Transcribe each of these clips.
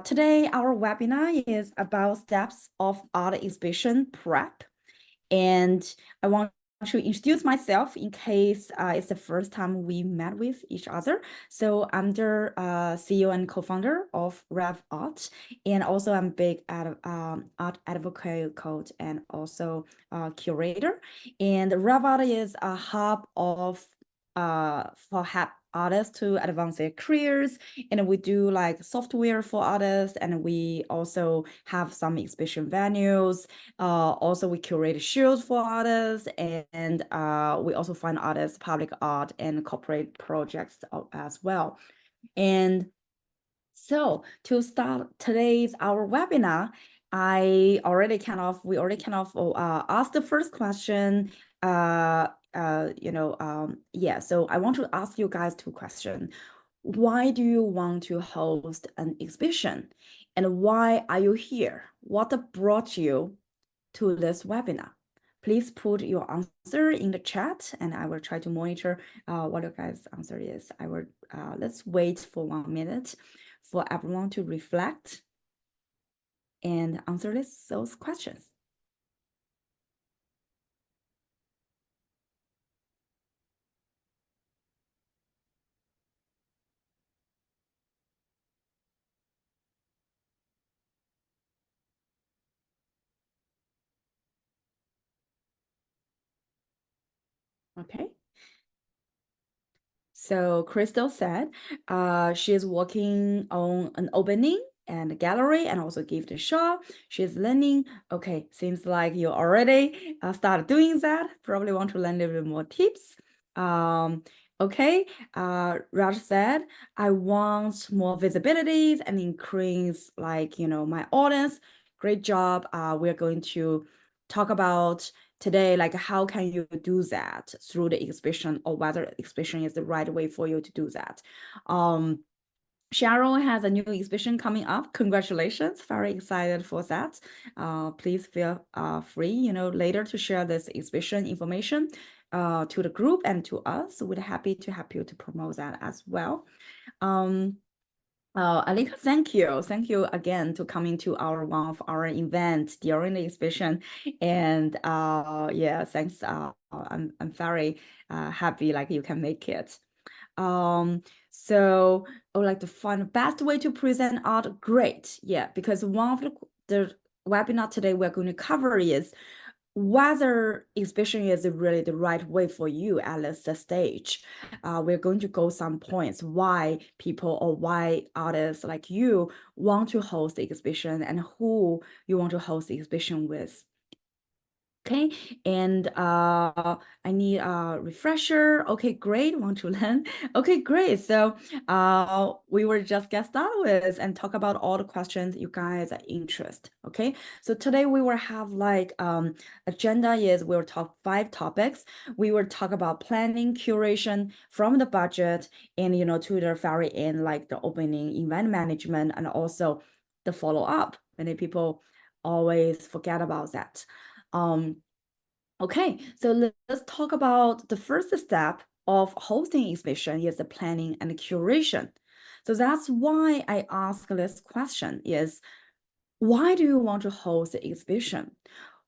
Today, our webinar is about steps of art exhibition prep. And I want to introduce myself in case it's the first time we met with each other. So I'm the CEO and co-founder of Rev Art, and also I'm big art advocate coach and also curator. And Rev Art is a hub of for artists to advance their careers, and we do like software for artists, and we also have some exhibition venues. Also, we curate shows for artists, and we also fund artists, public art, and corporate projects as well. And so to start today's our webinar, we already kind of asked the first question. Yeah, so I want to ask you guys two questions. Why do you want to host an exhibition? And why are you here? What brought you to this webinar? Please put your answer in the chat and I will try to monitor what your guys' answer is. Let's wait for 1 minute for everyone to reflect and answer those questions. Okay. So Crystal said she is working on an opening and a gallery and also give the show. She's learning. Okay, seems like you already started doing that. Probably want to learn a little bit more tips. Okay, Raj said, I want more visibilities and increase my audience. Great job. We're going to talk about today, like how can you do that through the exhibition, or whether exhibition is the right way for you to do that. Cheryl has a new exhibition coming up. Congratulations, very excited for that. Please feel free, later to share this exhibition information to the group and to us. We're happy to help you to promote that as well. Alika, thank you. Thank you again to coming to one of our events during the exhibition. And yeah, thanks. I'm very happy like you can make it. So I would like to find the best way to present art. Great. Yeah, because one of the webinar today we're going to cover is whether exhibition is really the right way for you at this stage. We're going to go some points why people or why artists like you want to host the exhibition and who you want to host the exhibition with. Okay, and I need a refresher. Okay, great. Want to learn? Okay, great. So we will just get started with and talk about all the questions you guys are interested. Okay, so today we will have like agenda is we'll talk 5 topics. We will talk about planning, curation from the budget, and to the very end, like the opening, event management, and also the follow up. Many people always forget about that. Okay, so let's talk about the first step of hosting exhibition is the planning and curation. So that's why I ask this question is, why do you want to host the exhibition?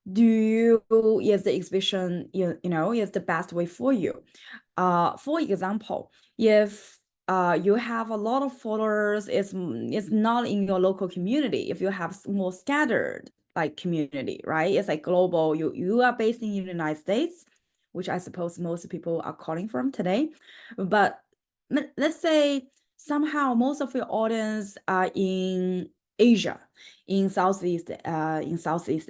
Is the exhibition, is the best way for you? For example, if you have a lot of followers, it's not in your local community. If you have more scattered like community, right? It's like global. You are based in the United States, which I suppose most people are calling from today. But let's say somehow most of your audience are in Asia, in Southeast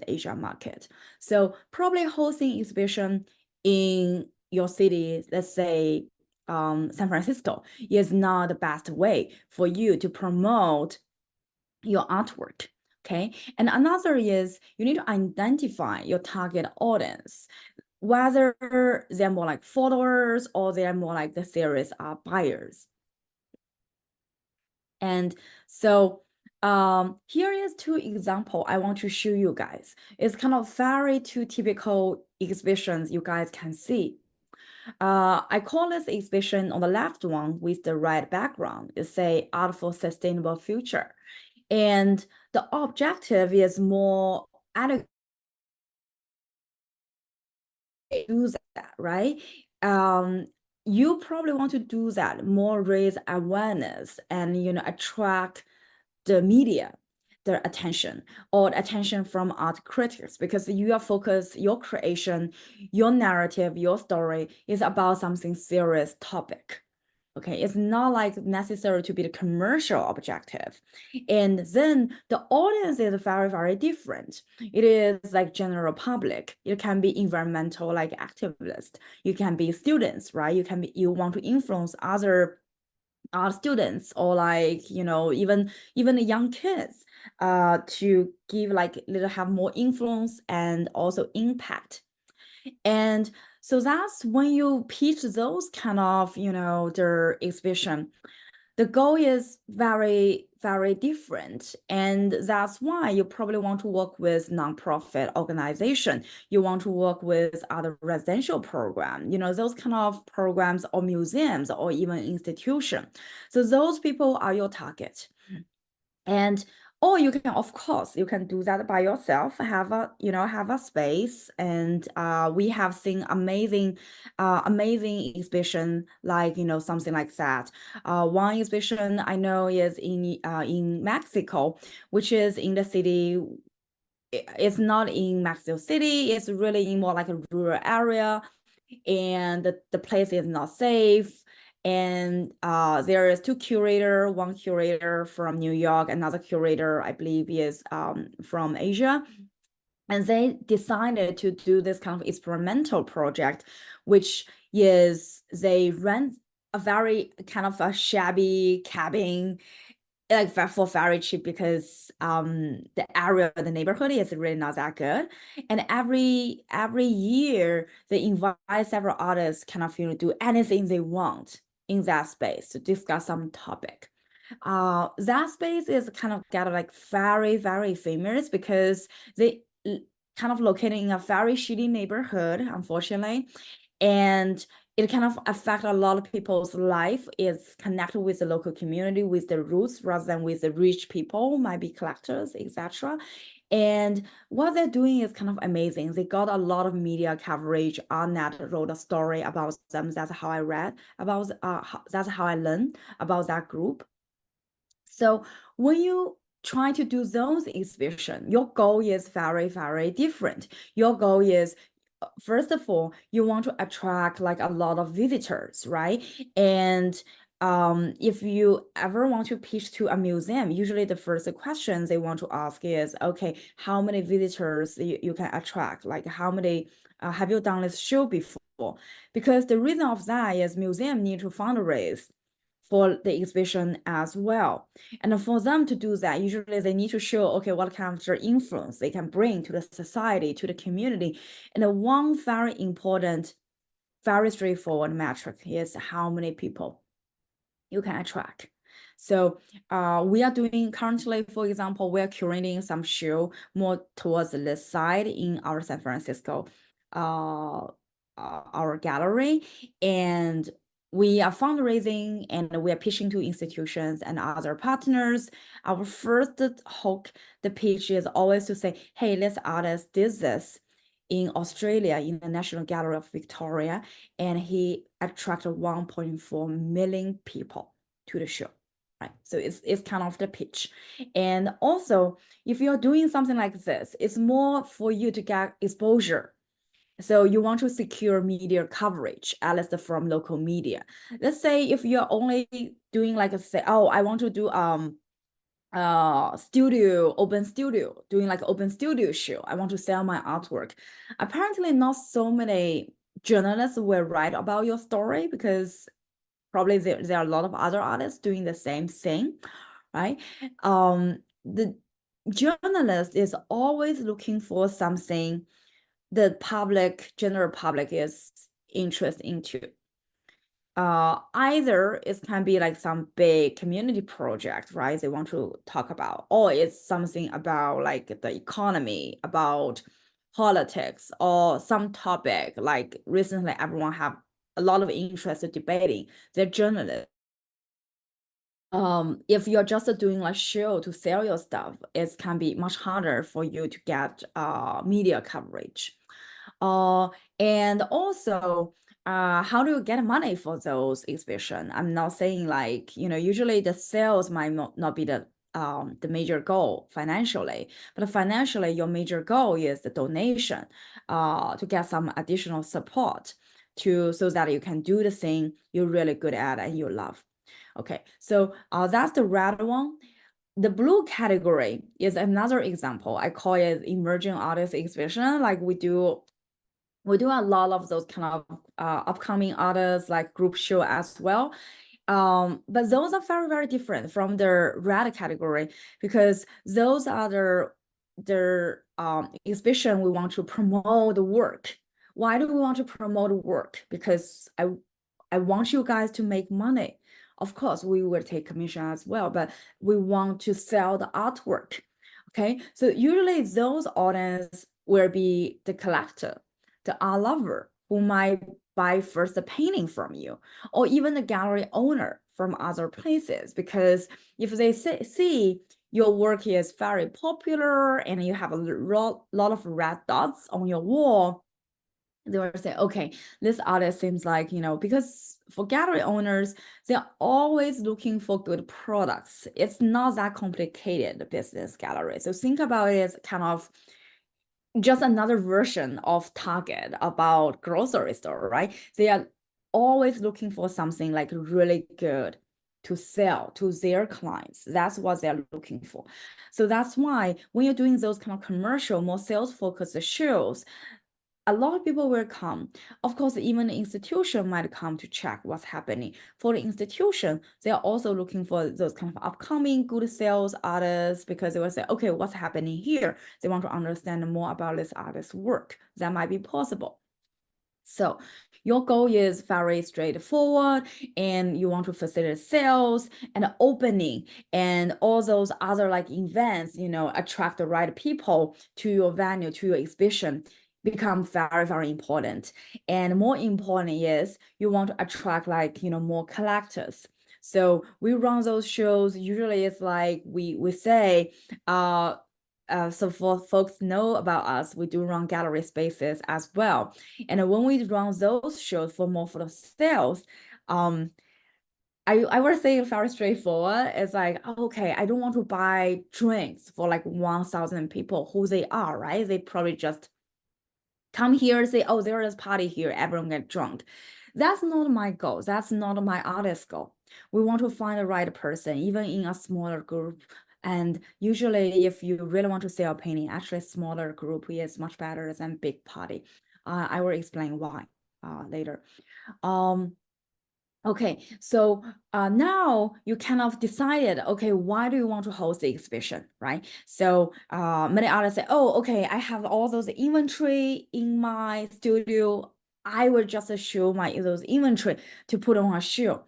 Asia market. So probably hosting exhibition in your city, let's say San Francisco, is not the best way for you to promote your artwork. Okay. And another is you need to identify your target audience, whether they're more like followers or they're more like the serious buyers. And so here is 2 examples I want to show you guys. It's kind of very 2 typical exhibitions you guys can see. I call this exhibition on the left one with the red background. It say Art for Sustainable Future. And the objective is more adequate to do that, right? You probably want to do that more, raise awareness and attract the media, the attention, or attention from art critics, because your focus, your creation, your narrative, your story is about something serious topic. Okay, it's not like necessary to be the commercial objective. And then the audience is very, very different. It is like general public. It can be environmental, like activists. You can be students, right? You want to influence other students, or like even the young kids to give like little have more influence and also impact. And so that's when you pitch those kind of their exhibition, the goal is very, very different. And that's why you probably want to work with nonprofit organization. You want to work with other residential program, those kind of programs, or museums, or even institution. So those people are your target. And or you can, of course, you can do that by yourself, have a space. And we have seen amazing exhibition, like something like that. One exhibition I know is in Mexico, which is in the city. It's not in Mexico City, it's really in more like a rural area, and the place is not safe. And there is two curator, one curator from New York, another curator I believe is from Asia. And they decided to do this kind of experimental project, which is they rent a very kind of a shabby cabin, like for very cheap, because the area, the neighborhood is really not that good. And every year they invite several artists, kind of do anything they want in that space to discuss some topic. That space is kind of get like very, very famous because they kind of located in a very shitty neighborhood, unfortunately. And it kind of affect a lot of people's life. It's connected with the local community, with the roots, rather than with the rich people, might be collectors, etc. And what they're doing is kind of amazing. They got a lot of media coverage on that, wrote a story about them. That's how I read about, that's how I learned about that group. So when you try to do those exhibition, your goal is very, very different. Your goal is, first of all, you want to attract like a lot of visitors, right? And if you ever want to pitch to a museum, usually the first question they want to ask is, okay, how many visitors you can attract? Like how many, have you done this show before? Because the reason of that is museum need to fundraise for the exhibition as well. And for them to do that, usually they need to show, okay, what kind of their influence they can bring to the society, to the community. And one very important, very straightforward metric is how many people you can attract. So we are doing currently, for example, we're curating some show more towards this side in our San Francisco, our gallery. And we are fundraising and we are pitching to institutions and other partners. Our first hook, the pitch is always to say, hey, this artist did this in Australia in the National Gallery of Victoria, and he attracted 1.4 million people to the show. Right. So it's kind of the pitch. And also, if you're doing something like this, it's more for you to get exposure. So you want to secure media coverage, at least from local media. Let's say if you're only doing like say, oh, I want to do open studio, doing like open studio show, I want to sell my artwork. Apparently not so many journalists will write about your story, because probably there are a lot of other artists doing the same thing, right? The journalist is always looking for something the general public is interested into. Either it can be like some big community project, right? They want to talk about, or it's something about like the economy, about politics, or some topic. Like recently, everyone have a lot of interest in debating. They're journalists. if you're just doing like show to sell your stuff, it can be much harder for you to get media coverage. Uh, and also, how do you get money for those exhibition? I'm not saying like, usually the sales might not be the major goal financially, but financially your major goal is the donation, to get some additional support so that you can do the thing you're really good at and you love. Okay, so that's the red one. The blue category is another example. I call it emerging artist exhibition. Like we do a lot of those kind of upcoming artists like group show as well. But those are very, very different from the red category, because those are the exhibition we want to promote the work. Why do we want to promote work? Because I want you guys to make money. Of course, we will take commission as well, but we want to sell the artwork. Okay, so usually those audience will be the collector, the art lover, who might buy first the painting from you, or even the gallery owner from other places. Because if they see your work is very popular and you have a lot of red dots on your wall, they will say, okay, this artist seems like, because for gallery owners, they're always looking for good products. It's not that complicated business gallery. So think about it as kind of just another version of Target about grocery store, right? They are always looking for something like really good to sell to their clients. That's what they're looking for. So that's why when you're doing those kind of commercial, more sales focused shows, a lot of people will come. Of course, even the institution might come to check what's happening. For the institution, they are also looking for those kind of upcoming good sales artists, because they will say, okay, what's happening here? They want to understand more about this artist's work. That might be possible. So your goal is very straightforward, and you want to facilitate sales and opening and all those other like events, attract the right people to your venue, to your exhibition, become very, very important. And more important is you want to attract like, more collectors. So we run those shows. Usually it's like we say, so for folks know about us, we do run gallery spaces as well. And when we run those shows for the sales, I would say very straightforward. It's like, okay, I don't want to buy drinks for like 1,000 people who they are, right? They probably just come here, say, oh, there is party here, everyone get drunk. That's not my goal. That's not my artist goal. We want to find the right person, even in a smaller group. And usually, if you really want to sell a painting, actually, a smaller group is much better than big party. I will explain why later. Okay, so now you kind of decided, okay, why do you want to host the exhibition, right? So many artists say, oh, okay, I have all those inventory in my studio. I will just show those inventory to put on a show.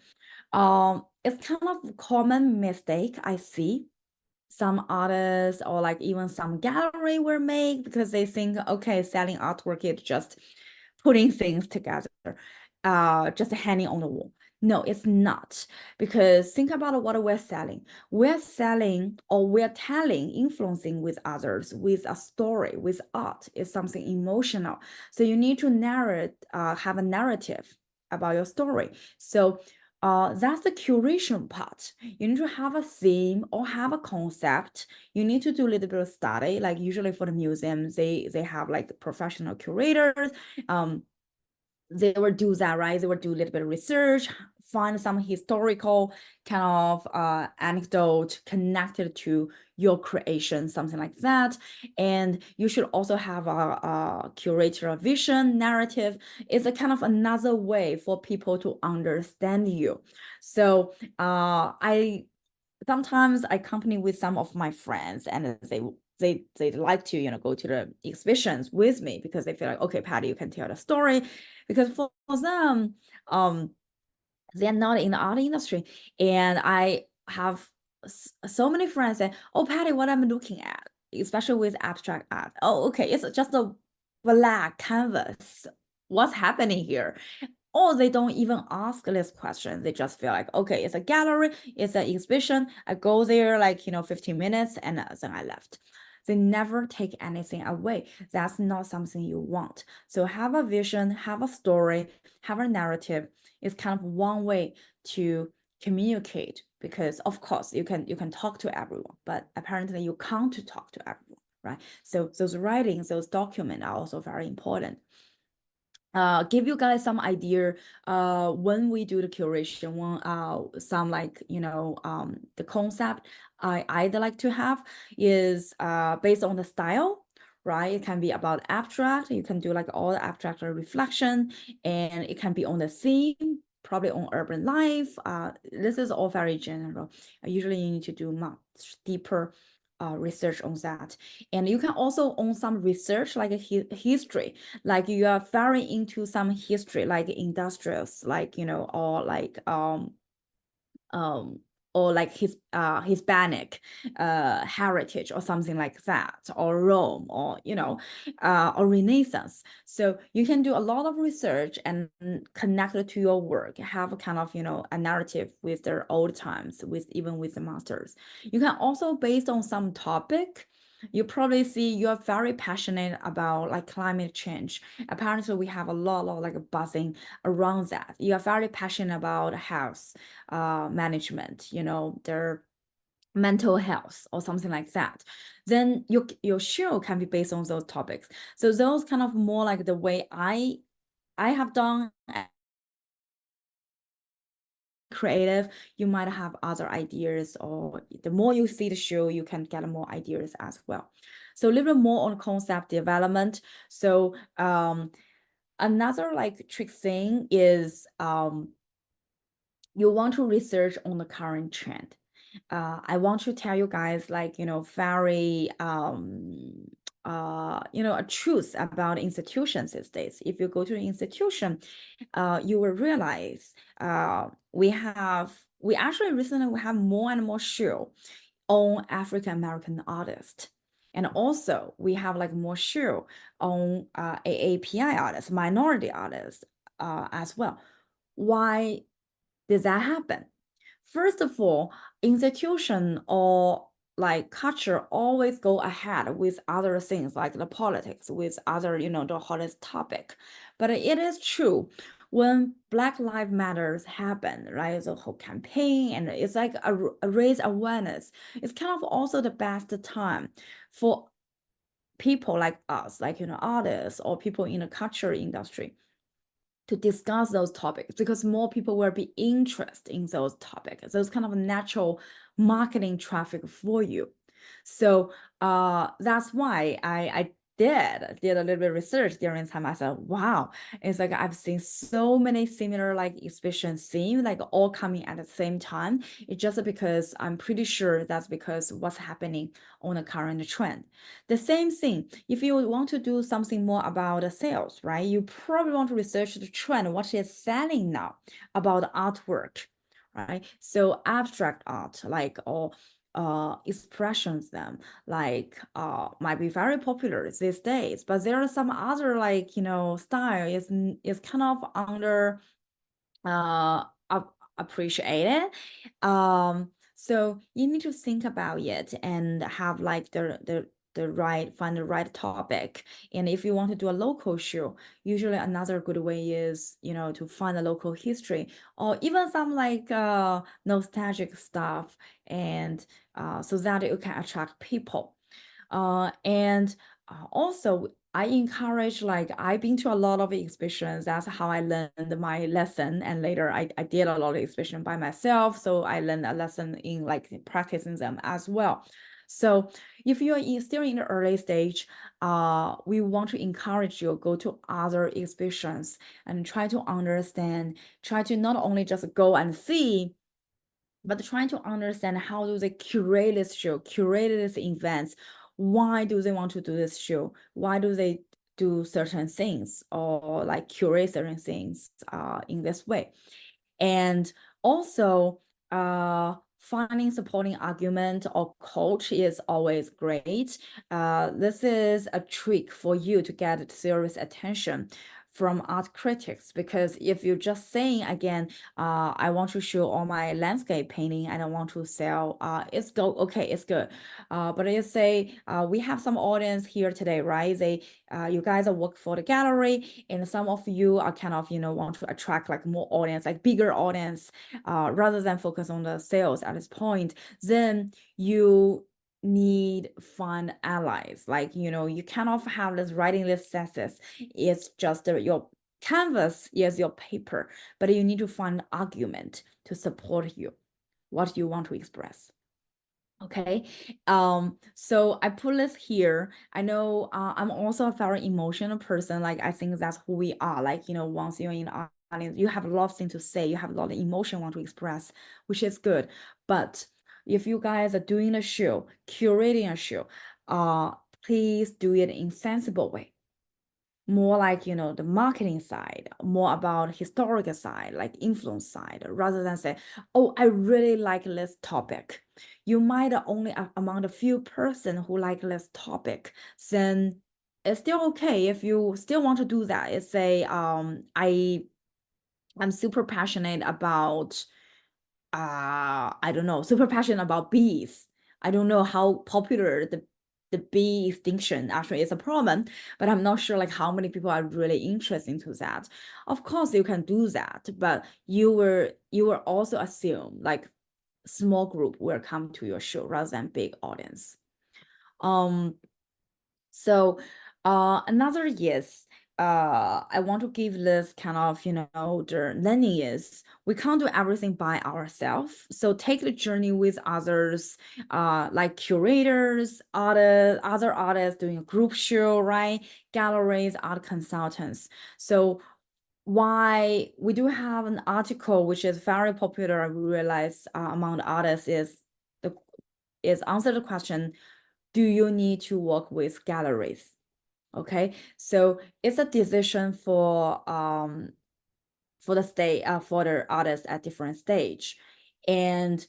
It's kind of a common mistake I see some artists or like even some gallery were made, because they think, okay, selling artwork is just putting things together, just hanging on the wall. No, it's not. Because think about what we're selling. We're selling, or we're telling, influencing with others, with a story, with art. It's something emotional. So you need to have a narrative about your story. So that's the curation part. You need to have a theme or have a concept. You need to do a little bit of study. Like usually for the museums, they have like professional curators. They will do that, right? They will do a little bit of research, find some historical kind of anecdote connected to your creation, something like that. And you should also have a curator vision narrative. It's a kind of another way for people to understand you. So I sometimes I accompany with some of my friends, and they like to go to the exhibitions with me, because they feel like, okay, Patty, you can tell the story. Because for them, they're not in the art industry, and I have so many friends say, oh, Patty, what I'm looking at, especially with abstract art, oh, okay, it's just a black canvas, what's happening here? or they don't even ask this question. They just feel like, okay, it's a gallery, it's an exhibition. I go there like, 15 minutes and then I left. They never take anything away. That's not something you want. So have a vision, have a story, have a narrative. It's kind of one way to communicate, because of course you can talk to everyone, but apparently you can't talk to everyone, right? So those writings, those documents are also very important. Give you guys some idea when we do the curation, when some like the concept I'd like to have is based on the style, right? It can be about abstract. You can do like all the abstract reflection, and it can be on the theme, probably on urban life. This is all very general. Usually you need to do much deeper research on that. And you can also on some research like a history, like you are very into some history, like industrials, like or like um or like his Hispanic heritage or something like that, or Rome, or or Renaissance. So you can do a lot of research and connect it to your work, have a kind of a narrative with their old times, with even with the masters. You can also based on some topic. You probably see you're very passionate about like climate change. Apparently we have a lot of like buzzing around that. You are very passionate about health management, their mental health or something like that. Then your show can be based on those topics. So those kind of more like the way I have done creative. You might have other ideas, or the more you see the show, you can get more ideas as well. So a little bit more on concept development. So another like trick thing is you want to research on the current trend. I want to tell you guys like, very, a truth about institutions these days. If you go to an institution, you will realize we actually recently we have more and more show on African American artists. And also we have like more show on AAPI artists, minority artists as well. Why did that happen? First of all, institution or like culture always go ahead with other things like the politics, with other, the hottest topic. But it is true, when Black Lives Matters happened, right? The whole campaign, and it's like a raise awareness. It's kind of also the best time for people like us, like, artists or people in the culture industry, to discuss those topics, because more people will be interested in those topics. So it's kind of a natural marketing traffic for you. So that's why I did a little bit of research during the time. I said, wow, it's like I've seen so many similar like exhibition themes like all coming at the same time. It's just because I'm pretty sure that's because what's happening on the current trend. The same thing, if you want to do something more about the sales, right? You probably want to research the trend, what is selling now about artwork, right? So abstract art, like, or expressions them, like might be very popular these days, but there are some other like style is kind of under appreciated. So you need to think about it and have like find the right topic. And if you want to do a local show, usually another good way is to find a local history, or even some like nostalgic stuff, and so that you can attract people. And also I encourage, like, I've been to a lot of exhibitions. That's how I learned my lesson. And later I did a lot of exhibition by myself. So I learned a lesson in like practicing them as well. So if you're still in the early stage, we want to encourage you go to other exhibitions and try to understand, try to not only just go and see, but trying to understand how do they curate this show, curate this events. Why do they want to do this show? Why do they do certain things, or like curate certain things in this way? And also finding supporting argument or coach is always great. This is a trick for you to get serious attention from art critics, because if you're just saying again, I want to show all my landscape painting, I don't want to sell, it's okay, it's good. But you say, we have some audience here today, right? You guys are work for the gallery, and some of you are kind of, want to attract like more audience, like bigger audience, rather than focus on the sales at this point. Then you need fun allies. Like, you cannot have this writing list success. It's just your canvas is your paper, but you need to find argument to support you, what you want to express. Okay, so I put this here. I know I'm also a very emotional person. Like, I think that's who we are. Like, once you're in the audience, you have a lot of things to say, you have a lot of emotion want to express, which is good. But if you guys are doing a show, curating a show, please do it in sensible way. More like, the marketing side, more about historical side, like influence side, rather than say, oh, I really like this topic. You might only among the few person who like this topic, then it's still okay if you still want to do that. It's say, I'm super passionate about, I don't know, super passionate about bees. I don't know how popular the bee extinction actually is a problem, but I'm not sure like how many people are really interested into that. Of course, you can do that, but you will also assume like small group will come to your show rather than big audience. So another is, I want to give this kind of, the learning is we can't do everything by ourselves. So take the journey with others, like curators, other artists doing a group show, right? Galleries, art consultants. So why we do have an article which is very popular, I realize, among the artists is answer the question, do you need to work with galleries? Okay, so it's a decision for the artist at different stage. And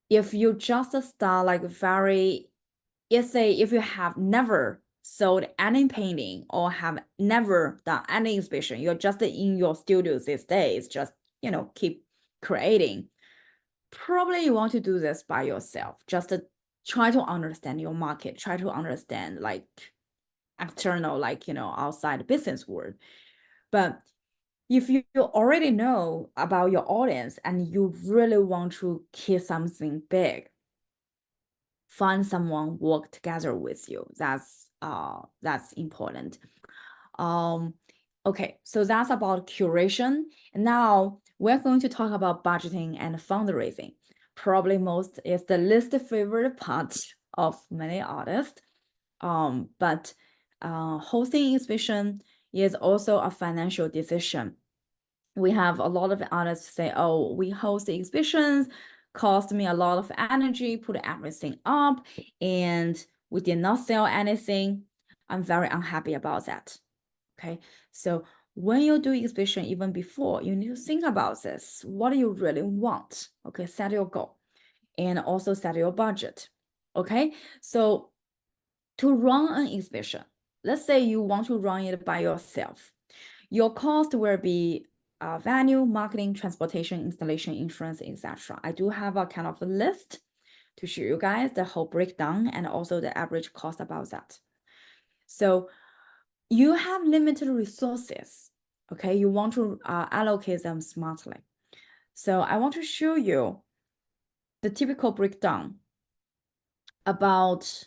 if you just start like if you have never sold any painting or have never done any exhibition, you're just in your studios these days, just keep creating, probably you want to do this by yourself. Just to try to understand your market, try to understand like external, like outside business world. But if you already know about your audience and you really want to keep something big, find someone work together with you. That's important. Okay, so that's about curation. And now we're going to talk about budgeting and fundraising. Probably most is the least favorite part of many artists. But hosting exhibition is also a financial decision. We have a lot of artists say, oh, we host exhibitions, cost me a lot of energy, put everything up, and we did not sell anything. I'm very unhappy about that. Okay, so when you do exhibition, even before, you need to think about this. What do you really want? Okay, set your goal and also set your budget. Okay, so to run an exhibition, let's say you want to run it by yourself. Your cost will be venue, marketing, transportation, installation, insurance, etc. I do have a kind of a list to show you guys the whole breakdown and also the average cost about that. So you have limited resources, okay? You want to allocate them smartly. So I want to show you the typical breakdown about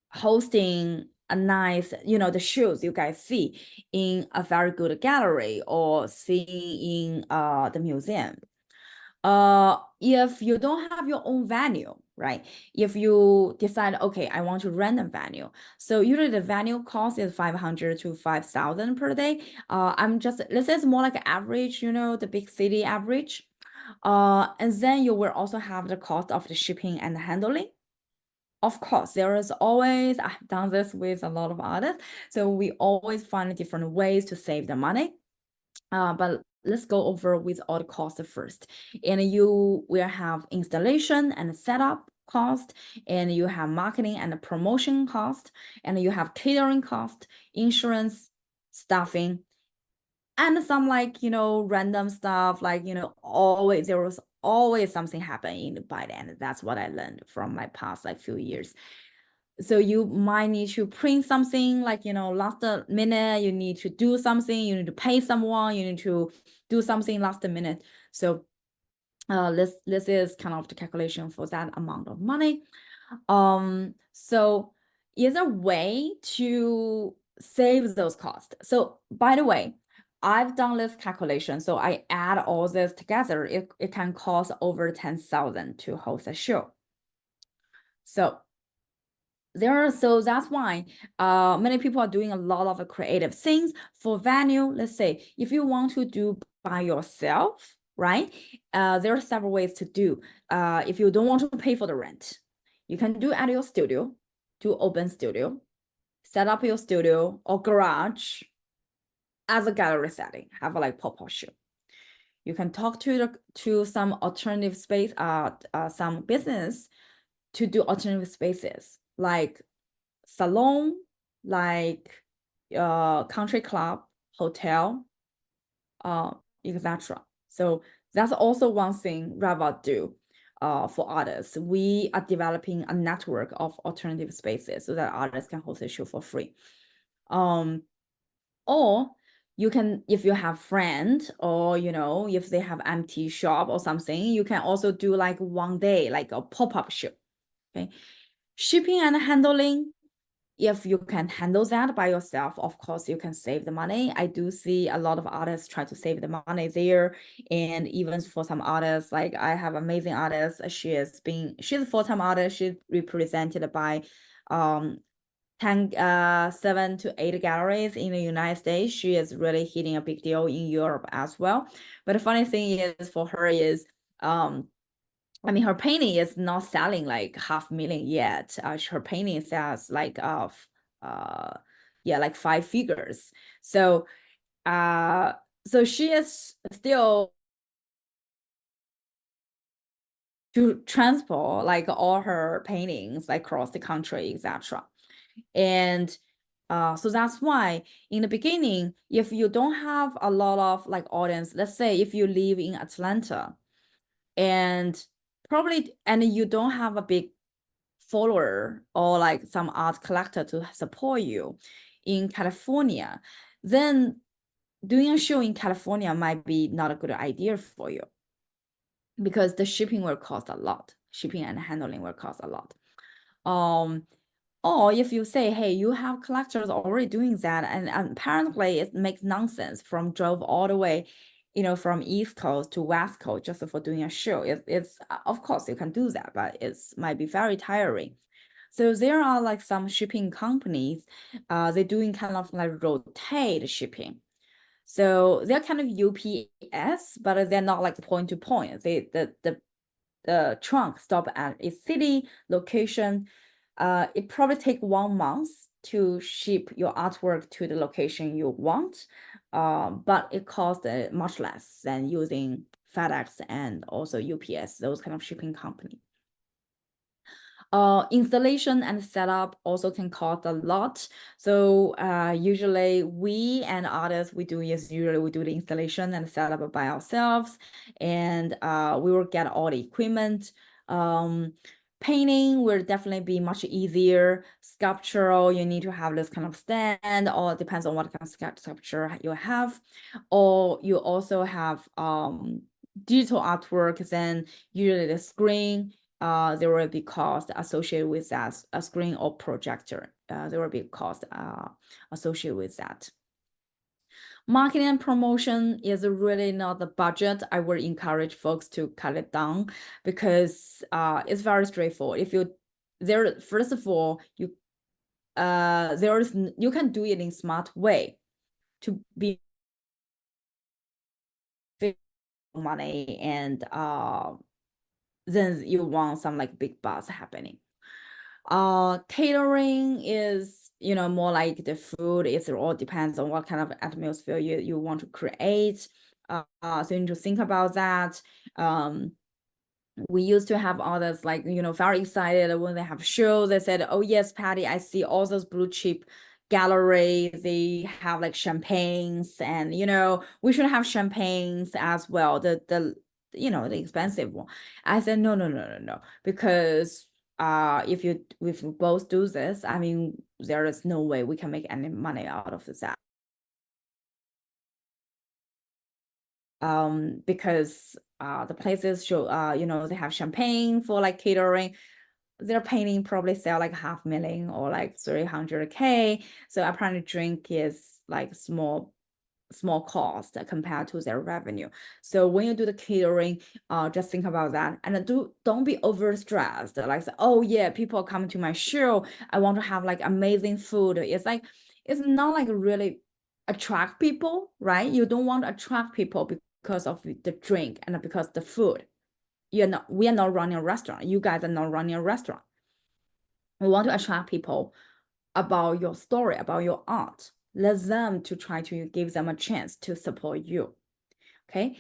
hosting a nice, the shows you guys see in a very good gallery or seeing in the museum. If you don't have your own venue, right? If you decide, okay, I want to rent a venue. So usually the venue cost is 500 to 5,000 per day. This is more like average, the big city average. And then you will also have the cost of the shipping and handling. Of course, there is always, I've done this with a lot of artists, so we always find different ways to save the money. But let's go over with all the costs first. And you will have installation and setup cost, and you have marketing and promotion cost, and you have catering cost, insurance, staffing, and some like, random stuff, like, always, there was always something happening by the end. That's what I learned from my past like few years. So you might need to print something like, last minute, you need to do something, you need to pay someone, you need to do something last minute. So this is kind of the calculation for that amount of money. So is a way to save those costs. So by the way, I've done this calculation. So I add all this together, it can cost over 10,000 to host a show. So that's why many people are doing a lot of creative things for venue. Let's say if you want to do by yourself, right? There are several ways to do. If you don't want to pay for the rent, you can do at your studio, do open studio, set up your studio or garage as a gallery setting, have a like pop-up show. You can talk to some alternative space, some business to do alternative spaces like salon, like country club, hotel, etc. So that's also one thing Rava do for artists. We are developing a network of alternative spaces so that artists can host a show for free. Or you can, if you have friends or, if they have empty shop or something, you can also do like one day, like a pop-up show. Okay. Shipping and handling, if you can handle that by yourself, of course, you can save the money. I do see a lot of artists try to save the money there. And even for some artists, like I have amazing artists, she's a full-time artist. She's represented by 7 to 8 galleries in the United States. She is really hitting a big deal in Europe as well. But the funny thing is for her is, her painting is not selling like 500,000 yet. Her painting sells like like 5 figures. So she is still to transport like all her paintings like across the country, etc. And so that's why in the beginning, if you don't have a lot of like audience, let's say if you live in Atlanta and you don't have a big follower or like some art collector to support you in California, then doing a show in California might be not a good idea for you because the shipping will cost a lot. Shipping and handling will cost a lot. Or if you say, hey, you have collectors already doing that, and apparently it makes nonsense from drove all the way, from East Coast to West Coast just for doing a show. It's of course you can do that, but it might be very tiring. So there are like some shipping companies, they're doing kind of like rotate shipping. So they're kind of UPS, but they're not like point to point. The trunk stop at a city location. It probably take 1 month to ship your artwork to the location you want, but it costs much less than using FedEx and also UPS, those kind of shipping company. Installation and setup also can cost a lot. So usually we and others we do the installation and setup by ourselves, and we will get all the equipment. Painting will definitely be much easier. Sculptural, you need to have this kind of stand, or it depends on what kind of sculpture you have. Or you also have digital artwork, then usually the screen, there will be cost associated with that, a screen or projector. There will be cost associated with that. Marketing and promotion is really not the budget. I would encourage folks to cut it down because it's very straightforward. First of all, you can do it in smart way to be money, and then you want some like big buzz happening. Catering is, more like the food. It all depends on what kind of atmosphere you want to create. So you need to think about that. We used to have others like, very excited when they have shows. They said, oh yes, Patty, I see all those blue chip gallery, they have like champagnes, and we should have champagnes as well, the expensive one. I said no, no, no, no, no, because if we both do this, I mean, there is no way we can make any money out of this app. Because the places show, they have champagne for like catering. Their painting probably sell like 500,000 or like 300K. So apparently drink is like small cost compared to their revenue. So when you do the catering, just think about that, and don't be overstressed. Like, oh yeah, people are coming to my show, I want to have like amazing food. It's not like really attract people, right? You don't want to attract people because of the drink and because the food. We are not running a restaurant. You guys are not running a restaurant. We want to attract people about your story, about your art. Let them to try to give them a chance to support you. Okay.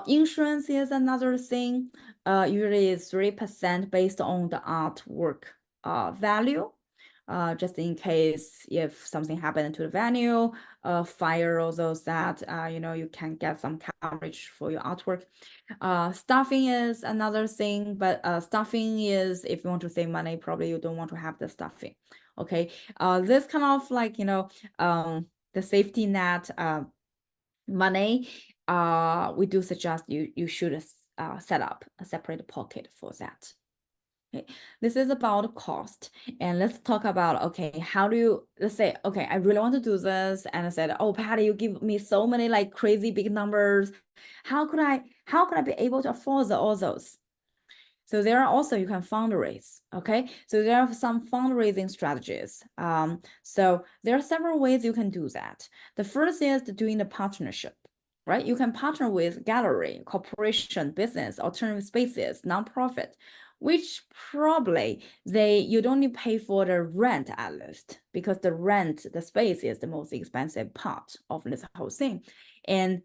Insurance is another thing. Usually it's 3% based on the artwork value. Just in case if something happened to the venue, fire or those that, you can get some coverage for your artwork. Staffing is another thing, but staffing is, if you want to save money, probably you don't want to have the staffing. Okay. This kind of like, the safety net money, we do suggest you should set up a separate pocket for that. Okay, this is about cost. And let's talk about, okay, how do you, let's say, okay, I really want to do this. And I said, oh, Patty, you give me so many like crazy big numbers. How could I be able to afford all those? So there are also, you can fundraise, okay? So there are some fundraising strategies. So there are several ways you can do that. The first is doing the partnership, right? You can partner with gallery, corporation, business, alternative spaces, nonprofit, which probably you don't need to pay for the rent at least, because the space is the most expensive part of this whole thing. And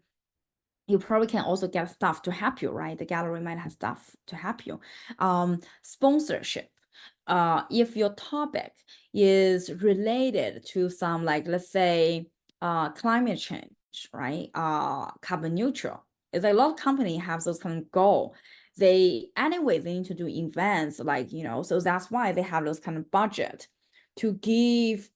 you probably can also get staff to help you, right? The gallery might have staff to help you. Sponsorship. If your topic is related to some, like, let's say, climate change, right? Carbon neutral. It's like a lot of companies have those kind of goal. They need to do events, like, so that's why they have those kind of budget to give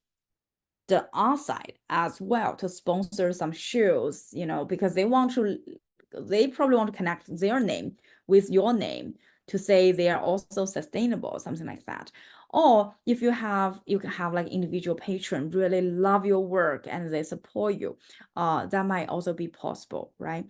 the outside as well, to sponsor some shows, because they probably want to connect their name with your name to say they are also sustainable, something like that. Or if you can have like individual patron really love your work and they support you, that might also be possible, right?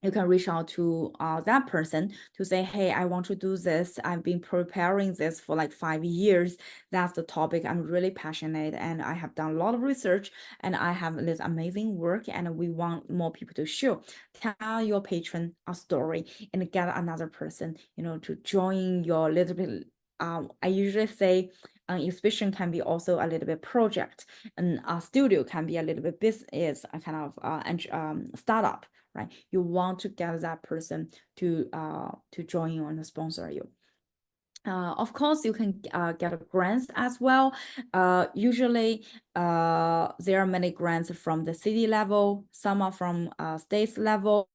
You can reach out to that person to say, hey, I want to do this. I've been preparing this for like 5 years. That's the topic I'm really passionate, and I have done a lot of research, and I have this amazing work, and we want more people to show. Tell your patron a story and get another person, to join your little bit. I usually say an exhibition can be also a little bit project, and a studio can be a little bit business, a kind of startup. Right? You want to get that person to join you and sponsor you. Of course, you can get grants as well. Usually, there are many grants from the city level. Some are from state level.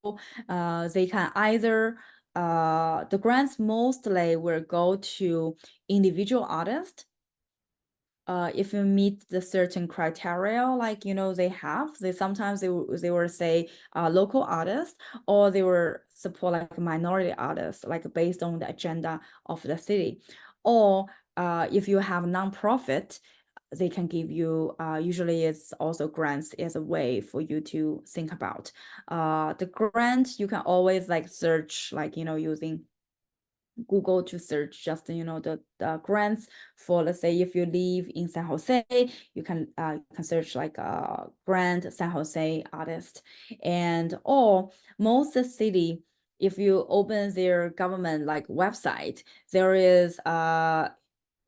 They can either the grants mostly will go to individual artists. If you meet the certain criteria, like, they sometimes they will say local artists, or they will support like minority artists, like based on the agenda of the city. Or if you have nonprofit, they can give you, usually it's also grants as a way for you to think about. The grant, you can always like search, like, using Google to search just, the grants for, let's say, if you live in San Jose, you can search like a grant San Jose artist. And or most city, if you open their government like website, there is a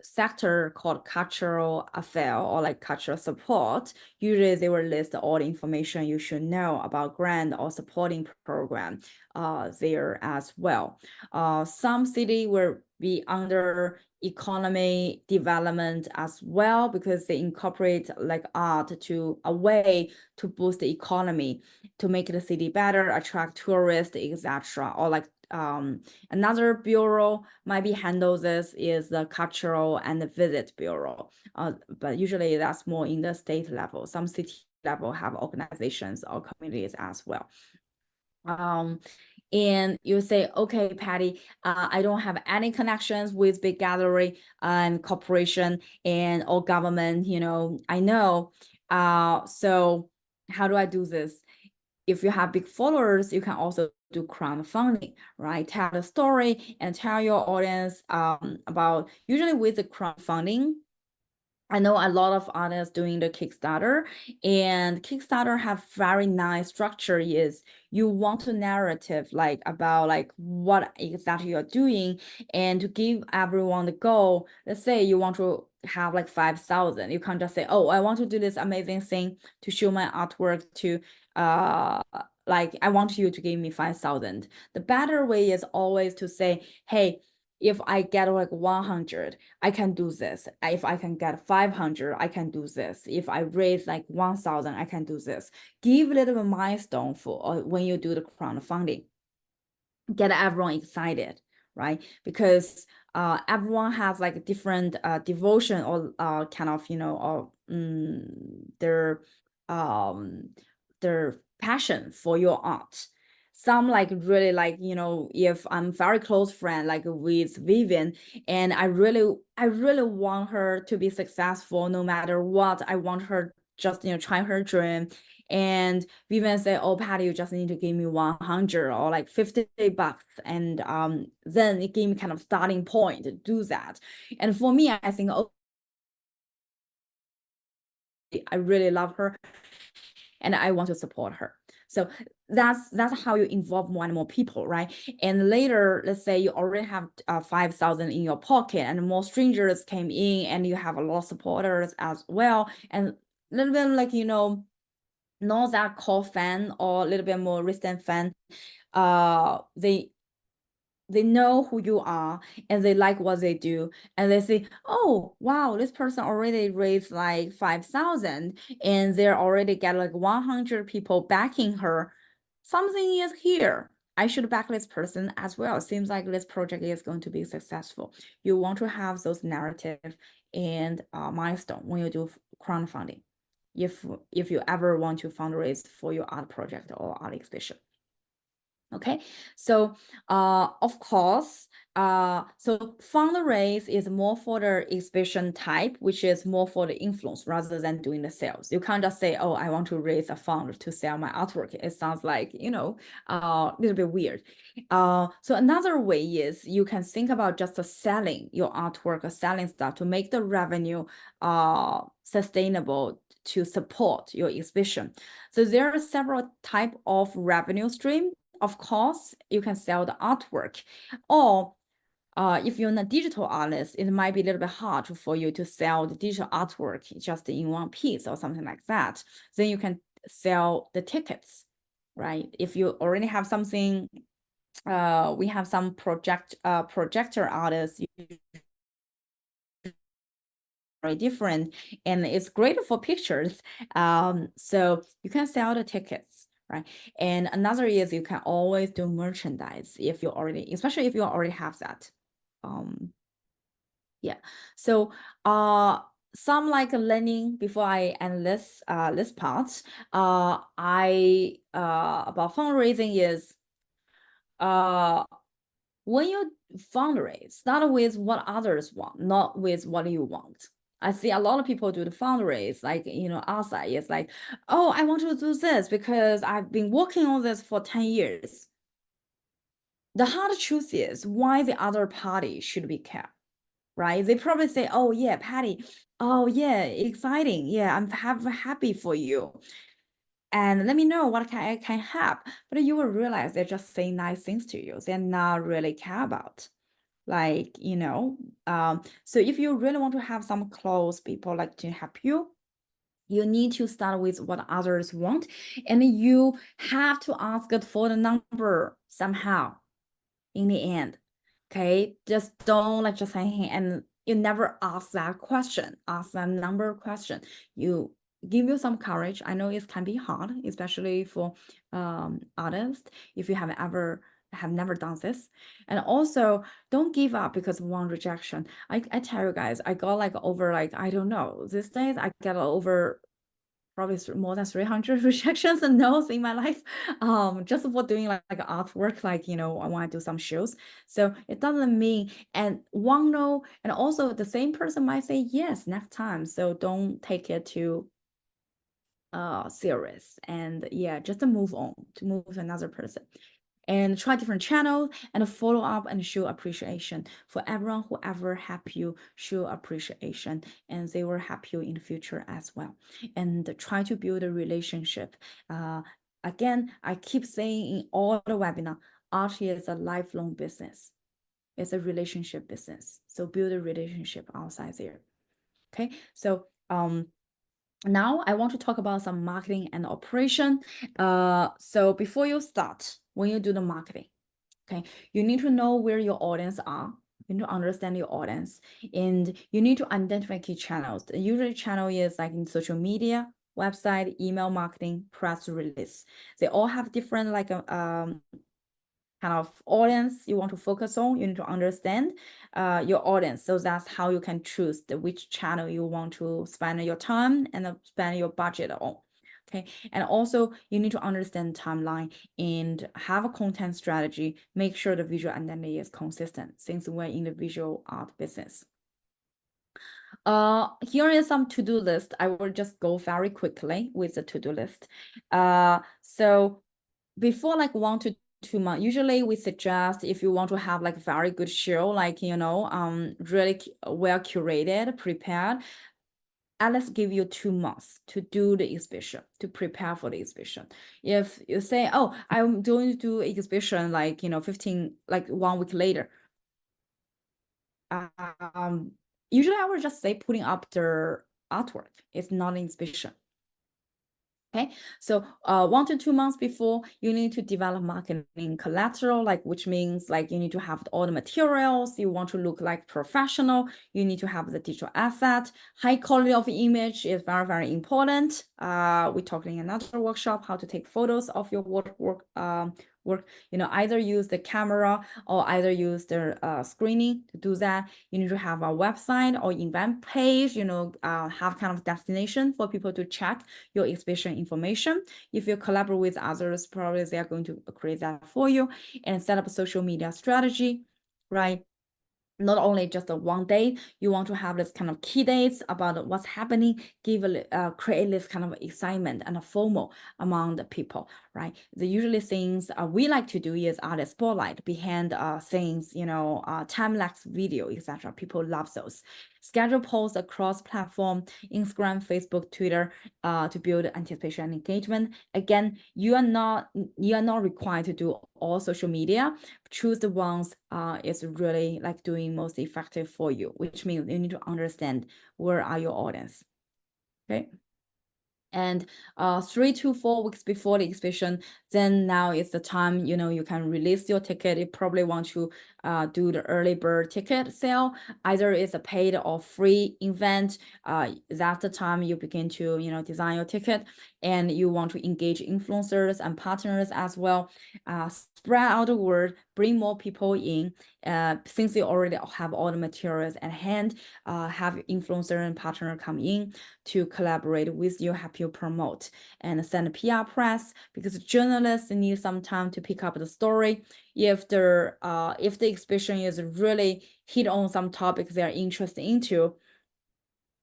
sector called cultural affair, or like cultural support. Usually they will list all the information you should know about grant or supporting program there as well. Some city will be under economy development as well, because they incorporate like art to a way to boost the economy, to make the city better, attract tourists, etc. Or like another bureau might be handle this is the cultural and the visit bureau. But usually that's more in the state level. Some city level have organizations or communities as well. And you say, okay, Patty, I don't have any connections with big gallery and corporation and or government, I know. So how do I do this? If you have big followers, you can also do crowdfunding, right? Tell the story and tell your audience about, usually with the crowdfunding, I know a lot of artists doing the Kickstarter, and Kickstarter have very nice structure. Is you want a narrative like about like what exactly you're doing, and to give everyone the goal. Let's say you want to have like 5,000. You can't just say, oh, I want to do this amazing thing to show my artwork to like I want you to give me 5,000. The better way is always to say, hey, if I get like 100, I can do this. If I can get 500, I can do this. If I raise like 1,000, I can do this. Give a little milestone for when you do the crowdfunding. Get everyone excited, right? Because everyone has like a different devotion or kind of, or their passion for your art. Some like really like, if I'm very close friend like with Vivian, and I really want her to be successful no matter what. I want her just try her dream, and Vivian say, oh, Patty, you just need to give me 100 or like $50, and then it gave me kind of starting point to do that. And for me, I think, oh, I really love her and I want to support her. So that's how you involve more and more people, right? And later, let's say you already have 5,000 in your pocket, and more strangers came in, and you have a lot of supporters as well, and a little bit like not that core fan or a little bit more recent fan, they know who you are and they like what they do, and they say, oh wow, this person already raised like 5,000 and they're already get like 100 people backing her. Something is here. I should back this person as well. Seems like this project is going to be successful. You want to have those narrative and milestone when you do crowdfunding, if you ever want to fundraise for your art project or art exhibition. Okay, so of course, so fundraise is more for the exhibition type, which is more for the influence rather than doing the sales. You can't just say, oh, I want to raise a fund to sell my artwork. It sounds like, a little bit weird. So another way is you can think about just selling your artwork or selling stuff to make the revenue sustainable to support your exhibition. So there are several type of revenue stream. Of course, you can sell the artwork, or if you're a digital artist, it might be a little bit hard for you to sell the digital artwork just in one piece or something like that. Then you can sell the tickets, right? If you already have something, we have some projector artists, very different, and it's great for pictures. So you can sell the tickets. Right. And another is you can always do merchandise if you already, especially if you already have that. Yeah. So some like learning before I end this this part. I about fundraising is when you fundraise, start with what others want, not with what you want. I see a lot of people do the fundraise, like, outside. It's like, oh, I want to do this because I've been working on this for 10 years. The hard truth is why the other party should be kept, right? They probably say, oh, yeah, Patty, oh, yeah, exciting. Yeah, I'm happy for you. And let me know what I can help. But you will realize they're just saying nice things to you. They're not really care about. Like, so if you really want to have some close people like to help you, you need to start with what others want, and you have to ask it for the number somehow in the end. Okay, just don't like just say, and You never ask that question, ask that number question. You give you some courage. I know it can be hard, especially for artists, if you have never done this. And also don't give up because of one rejection. I tell you guys, I got like over like, I don't know, these days I get over probably more than 300 rejections and no's in my life, just for doing like artwork, like, you know, I want to do some shows. So it doesn't mean, and one no, and also the same person might say yes next time. So don't take it too serious, and yeah, just to move on, to move to another person, and try different channels and follow up and show appreciation for everyone who ever helped you. Show appreciation, and they will help you in the future as well. And try to build a relationship. Again, I keep saying in all the webinar, art is a lifelong business. It's a relationship business. So build a relationship outside there. Okay, so now I want to talk about some marketing and operation. So before you start, when you do the marketing, okay, you need to know where your audience are. You need to understand your audience, and you need to identify key channels. The usual channel is like in social media, website, email marketing, press release. They all have different like kind of audience you want to focus on. You need to understand your audience. So that's how you can choose which channel you want to spend your time and spend your budget on. Okay. And also you need to understand timeline and have a content strategy. Make sure the visual identity is consistent since we're in the visual art business. Here is some to-do list. I will just go very quickly with the to-do list. So before like 1 to 2 months, usually we suggest if you want to have like very good show, like, you know, really well curated, prepared, at least give you 2 months to do the exhibition, to prepare for the exhibition. If you say, oh, I'm going to do exhibition like, you know, 15, like 1 week later, usually I would just say putting up the artwork. It's not an exhibition. Okay, so 1 to 2 months before, you need to develop marketing collateral, like which means like you need to have all the materials. You want to look like professional. You need to have the digital asset. High quality of image is very, very important. We talked in another workshop how to take photos of your work. You know, either use the camera or either use the screening to do that. You need to have a website or event page, you know, have kind of destination for people to check your exhibition information. If you collaborate with others, probably they are going to create that for you, and set up a social media strategy, right? Not only just a one day, you want to have this kind of key dates about what's happening, create this kind of excitement and a FOMO among the people, right? The usually things we like to do is add a spotlight behind things, you know, time-lapse video, etc. People love those. Schedule posts across platform, Instagram, Facebook, Twitter, to build anticipation and engagement. Again, you are not required to do all social media. Choose the ones is really like doing most effective for you, which means you need to understand where are your audience. Okay. And 3 to 4 weeks before the exhibition, then now is the time, you know, you can release your ticket. You probably want to do the early bird ticket sale. Either it's a paid or free event. That's the time you begin to, you know, design your ticket, and you want to engage influencers and partners as well. Spread out the word, bring more people in. Since you already have all the materials at hand, have influencer and partner come in to collaborate with you, help you promote, and send a PR press, because journalists need some time to pick up the story. If the exhibition is really hit on some topics they are interested into,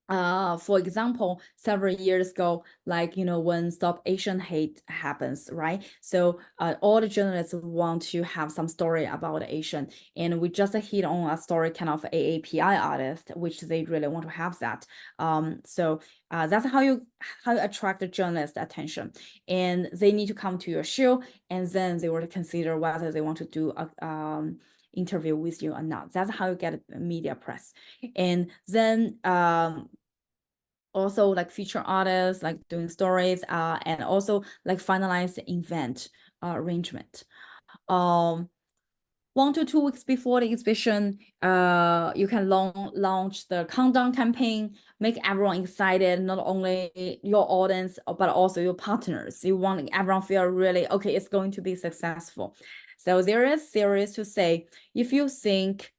for example, several years ago, like, you know, when Stop Asian Hate happens, right? So all the journalists want to have some story about Asian, and we just hit on a story kind of AAPI artist, which they really want to have that. So that's how you attract the journalist attention, and they need to come to your show, and then they will consider whether they want to do a interview with you or not. That's how you get media press. And then also like feature artists, like doing stories, and also like finalize the event arrangement. One 1 to 2 weeks before the exhibition, you can launch the countdown campaign, make everyone excited, not only your audience, but also your partners. You want everyone feel really, okay, it's going to be successful. So there is series to say, if you think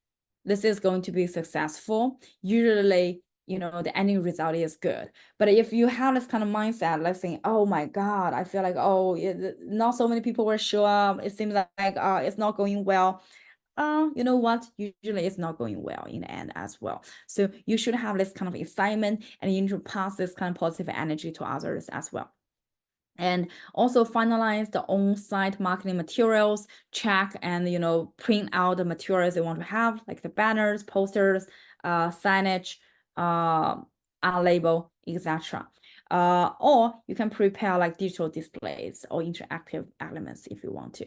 this is going to be successful, usually, the ending result is good. But if you have this kind of mindset, like saying, oh my God, I feel like, not so many people will show up. It seems like it's not going well. You know what? Usually it's not going well in the end as well. So you should have this kind of excitement, and you need to pass this kind of positive energy to others as well. And also finalize the on-site marketing materials, check and print out the materials they want to have, like the banners, posters, signage, art label, etc. Or you can prepare like digital displays or interactive elements if you want to.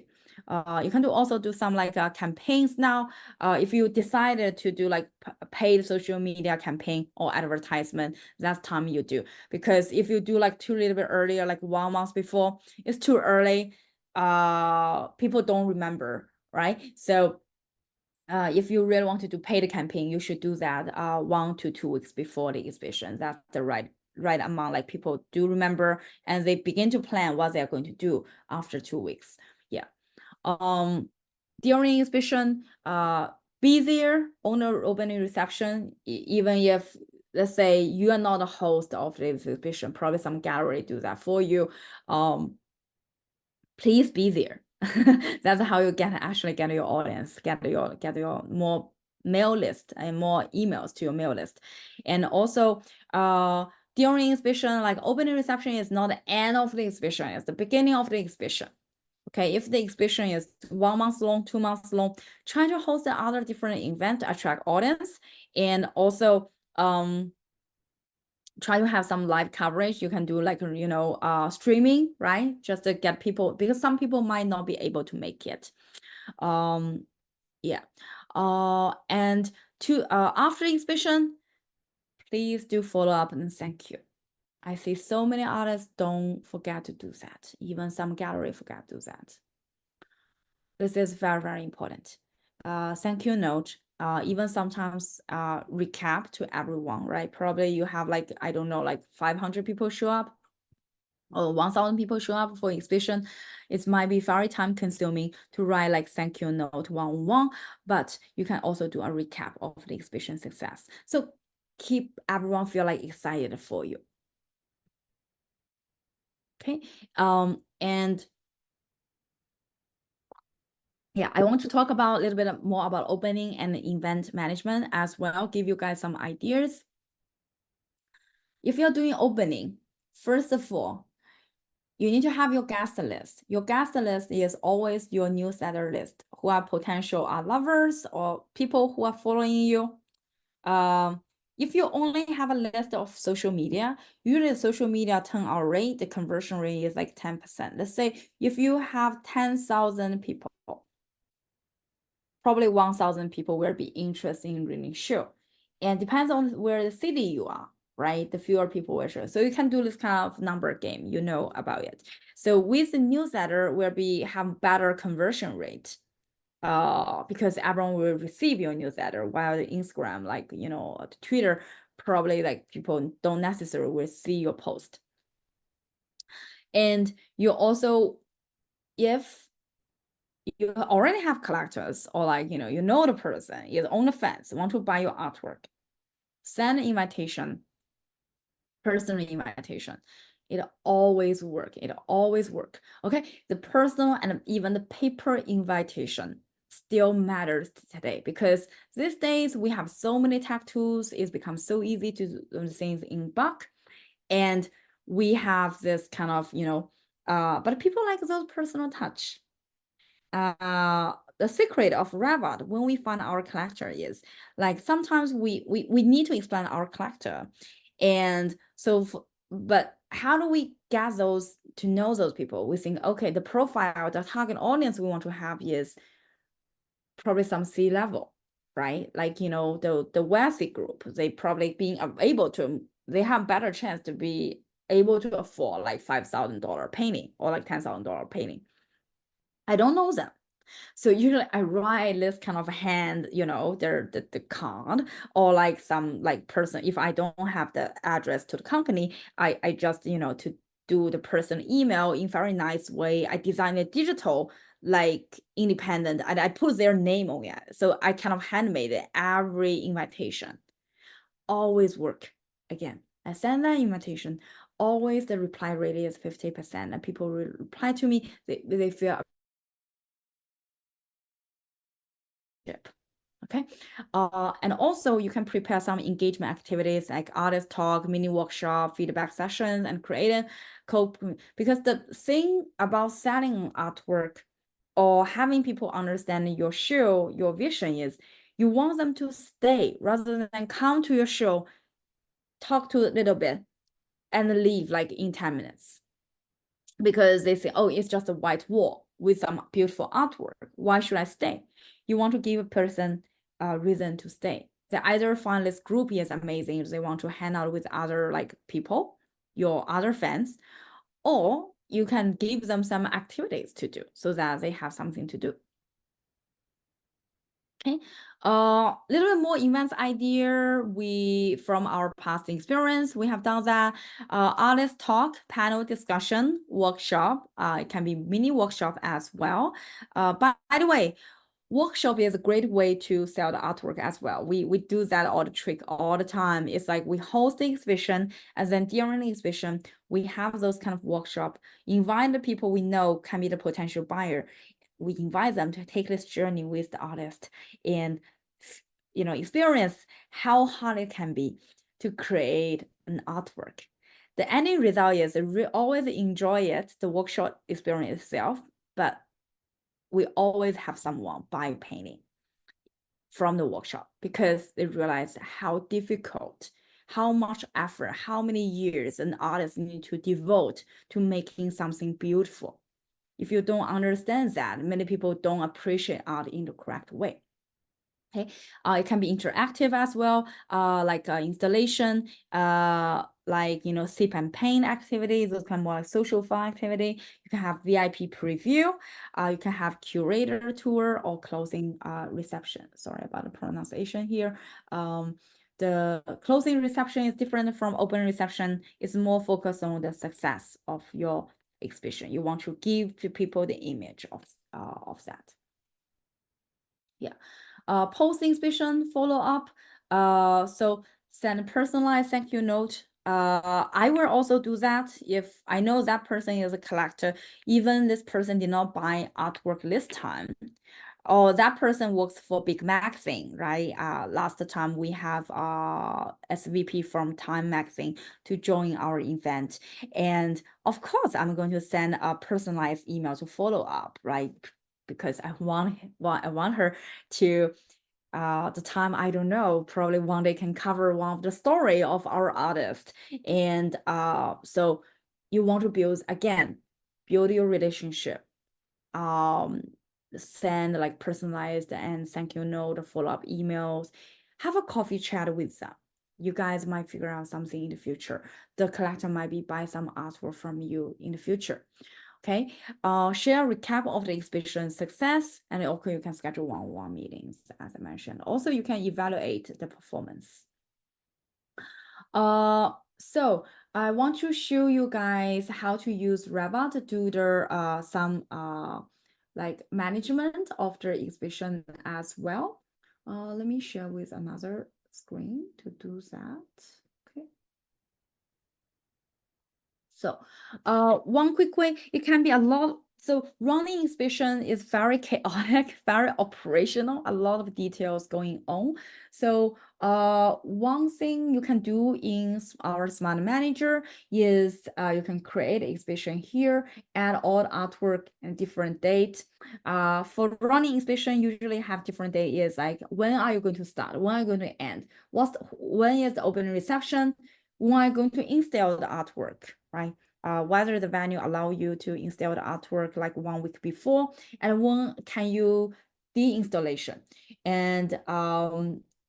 You can also do some like campaigns now. If you decided to do like paid social media campaign or advertisement, that's time you do. Because if you do like too little bit earlier, like 1 month before, it's too early. People don't remember, right? So if you really want to do paid campaign, you should do that 1 to 2 weeks before the exhibition. That's the right amount. Like people do remember, and they begin to plan what they're going to do after 2 weeks. Yeah. During exhibition, be there on the opening reception, even if, let's say, you are not a host of the exhibition, probably some gallery do that for you. Please be there. That's how you actually get your audience, get your more mail list and more emails to your mail list. And also, during exhibition, like opening reception is not the end of the exhibition, it's the beginning of the exhibition. Okay, if the exhibition is 1 month long, 2 months long, try to host the other different event to attract audience, and also try to have some live coverage. You can do like streaming, right? Just to get people, because some people might not be able to make it. Yeah. And after exhibition, please do follow up and thank you. I see so many artists don't forget to do that. Even some gallery forget to do that. This is very, very important. Thank you note, even sometimes recap to everyone, right? Probably you have like, I don't know, like 500 people show up or 1,000 people show up for exhibition. It might be very time consuming to write like thank you note one-on-one, but you can also do a recap of the exhibition success. So keep everyone feel like excited for you. Okay, and yeah, I want to talk about a little bit more about opening and event management as well, give you guys some ideas. If you're doing opening, first of all, you need to have your guest list. Your guest list is always your newsletter list, who are potential lovers or people who are following you. If you only have a list of social media, usually the social media turnout rate, the conversion rate is like 10%. Let's say if you have 10,000 people, probably 1,000 people will be interested in reading show. And depends on where the city you are, right? The fewer people will show. So you can do this kind of number game, you know about it. So with the newsletter will have better conversion rate. Because everyone will receive your newsletter, while the Instagram, like Twitter, probably like people don't necessarily will see your post. And you also, if you already have collectors, or like you know the person is on the fence, want to buy your artwork, send an invitation, personal invitation. It always work. Okay, the personal and even the paper invitation still matters today, because these days we have so many tech tools. It's become so easy to do things in bulk, and we have this kind of but people like those personal touch. The secret of Revit when we find our collector is like sometimes we need to explain our collector, and so but how do we get those to know those people? We think, okay, the profile, the target audience we want to have is probably some C-level, right? Like the wealthy group, they probably being able to, they have better chance to be able to afford like $5,000 painting or like $10,000 painting. I don't know them. So usually I write this kind of hand, the card, or like some like person. If I don't have the address to the company, I just, to do the person email in very nice way. I design it digital, like independent, and I put their name on it. So I kind of handmade it every invitation. Always work. Again, I send that invitation. Always the reply rate is 50%. And people reply to me, they feel okay. And also you can prepare some engagement activities like artist talk, mini workshop, feedback sessions, and create a because the thing about selling artwork or having people understand your show, your vision is you want them to stay rather than come to your show, talk to a little bit, and leave like in 10 minutes. Because they say, oh, it's just a white wall with some beautiful artwork. Why should I stay? You want to give a person a reason to stay. They either find this group is amazing, they want to hang out with other like people, your other fans, or you can give them some activities to do so that they have something to do. Okay, little bit more events idea. From our past experience, we have done that. Artist talk, panel discussion, workshop. It can be mini workshop as well. By the way, workshop is a great way to sell the artwork as well. We do that all the trick all the time. It's like we host the exhibition, and then during the exhibition, we have those kind of workshop. Invite the people we know can be the potential buyer. We invite them to take this journey with the artist and experience how hard it can be to create an artwork. The ending result is they always enjoy it, the workshop experience itself, but we always have someone buy painting from the workshop because they realize how difficult, how much effort, how many years an artist need to devote to making something beautiful. If you don't understand that, many people don't appreciate art in the correct way. Okay, it can be interactive as well, like installation, like sip and paint activities, those kind of more like social fun activity. You can have VIP preview, you can have curator tour or closing reception. Sorry about the pronunciation here. The closing reception is different from open reception. It's more focused on the success of your exhibition. You want to give to people the image of that. Yeah. Post exhibition follow up. So send a personalized thank you note. I will also do that if I know that person is a collector, even this person did not buy artwork this time, or that person works for big magazine, right? Last time we have SVP from Time magazine to join our event, and of course I'm going to send a personalized email to follow up, right? Because I want her to the time, I don't know, probably one day can cover one of the story of our artist. And so you want to build your relationship, send like personalized and thank you note, follow-up emails, have a coffee chat with them. You guys might figure out something in the future. The collector might be buy some artwork from you in the future. Okay, share a recap of the exhibition success, and also you can schedule one-on-one meetings, as I mentioned. Also, you can evaluate the performance. So I want to show you guys how to use Revit to do the some like management of the exhibition as well. Let me share with another screen to do that. Okay. So, one quick way, it can be a lot. So running exhibition is very chaotic, very operational, a lot of details going on. So, one thing you can do in our Smart Manager is you can create an exhibition here, add all the artwork and different date. For running exhibition, usually have different date is like, when are you going to start? When are you going to end? When is the open reception? When are you going to install the artwork, right? Whether the venue allow you to install the artwork like 1 week before, and when can you de-installation. And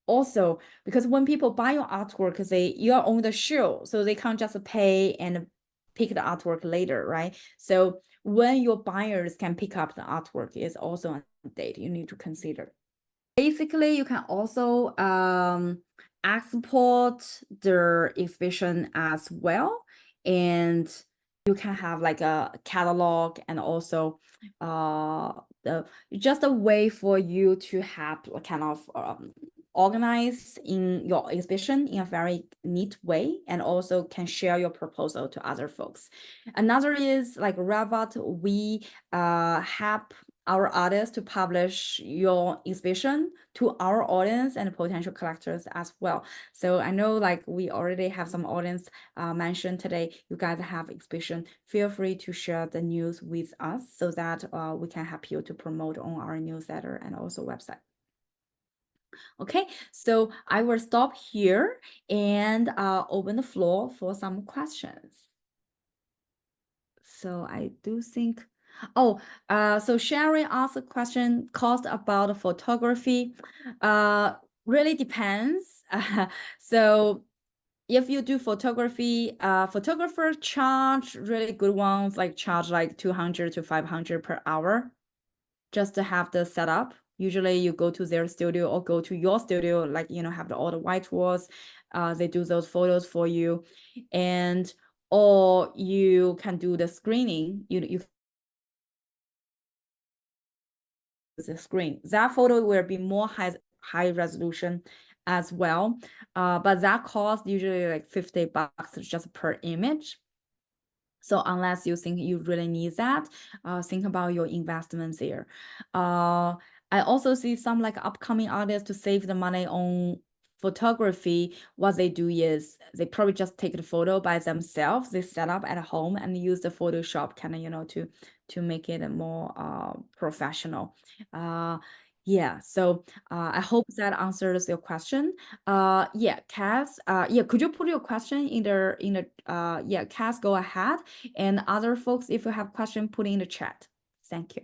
also, because when people buy your artwork, you're on the show, so they can't just pay and pick the artwork later, right? So when your buyers can pick up the artwork is also a date you need to consider. Basically, you can also export the exhibition as well, and you can have like a catalog and also just a way for you to have a kind of organized in your exhibition in a very neat way, and also can share your proposal to other folks. Another is like Revit, we help our artists to publish your exhibition to our audience and potential collectors as well. So I know like we already have some audience mentioned today, you guys have exhibition, feel free to share the news with us so that we can help you to promote on our newsletter and also website. Okay, so I will stop here and open the floor for some questions. So I do think, so Sherry asked a question, cost about photography. Really depends. So if you do photography, photographer charge really good ones, like charge like 200 to 500 per hour just to have the setup. Usually you go to their studio or go to your studio, like, have all the white walls. They do those photos for you. And or you can do the screening. You the screen. That photo will be more high resolution as well. But that costs usually like $50 just per image. So unless you think you really need that, think about your investments there. I also see some like upcoming artists to save the money on photography. What they do is they probably just take the photo by themselves. They set up at home and use the Photoshop kind of, to make it a more professional. Yeah, so I hope that answers your question. Yeah, Cass, yeah, could you put your question in the yeah, Cass, go ahead. And other folks, if you have question, put in the chat. Thank you.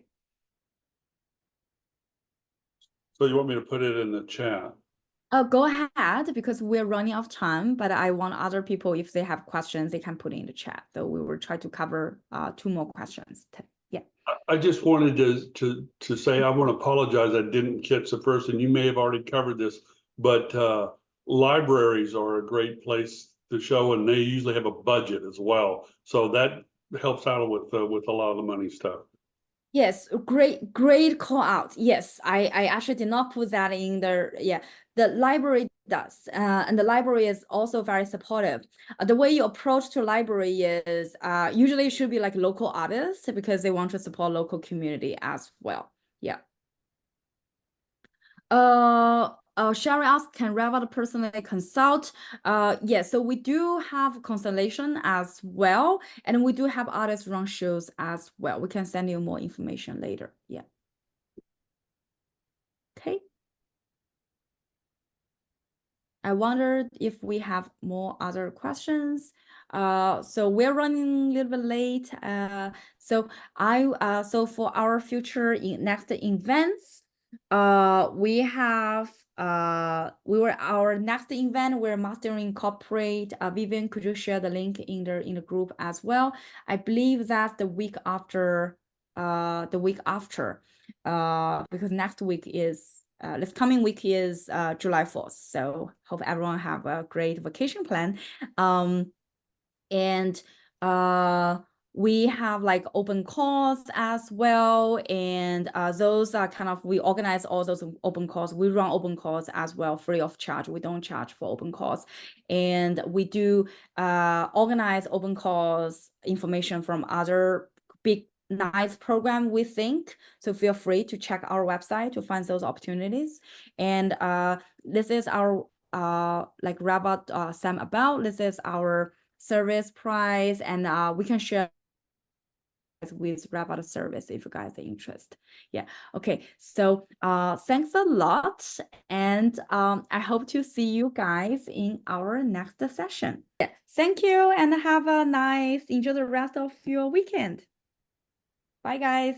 So you want me to put it in the chat? Go ahead, because we're running out of time, but I want other people, if they have questions, they can put in the chat. So we will try to cover 2 more questions. Yeah. I just wanted to say I want to apologize. I didn't catch the first, and you may have already covered this, but libraries are a great place to show, and they usually have a budget as well. So that helps out with a lot of the money stuff. Yes, great call out. Yes, I actually did not put that in there. Yeah, the library does, and the library is also very supportive. The way you approach to library is usually it should be like local artists because they want to support local community as well. Yeah. Sherry asked, can Revit personally consult? Yeah, so we do have constellation as well, and we do have artists run shows as well. We can send you more information later. Yeah. Okay. I wondered if we have more other questions. So we're running a little bit late. So for our future next events, we have our next event, we're mastering corporate. Vivian, could you share the link in the group as well? I believe that's the week after, because next week is this coming week is July 4th. So hope everyone have a great vacation plan. And we have like open calls as well. And those are kind of, we organize all those open calls. We run open calls as well, free of charge. We don't charge for open calls. And we do organize open calls information from other big nice program, we think. So feel free to check our website to find those opportunities. And this is our like Revit Sam about. This is our service price, and we can share with Revit service if you guys are interested. Yeah. Okay. So thanks a lot, and I hope to see you guys in our next session. Yeah. Thank you, and have a nice, enjoy the rest of your weekend. Bye, guys.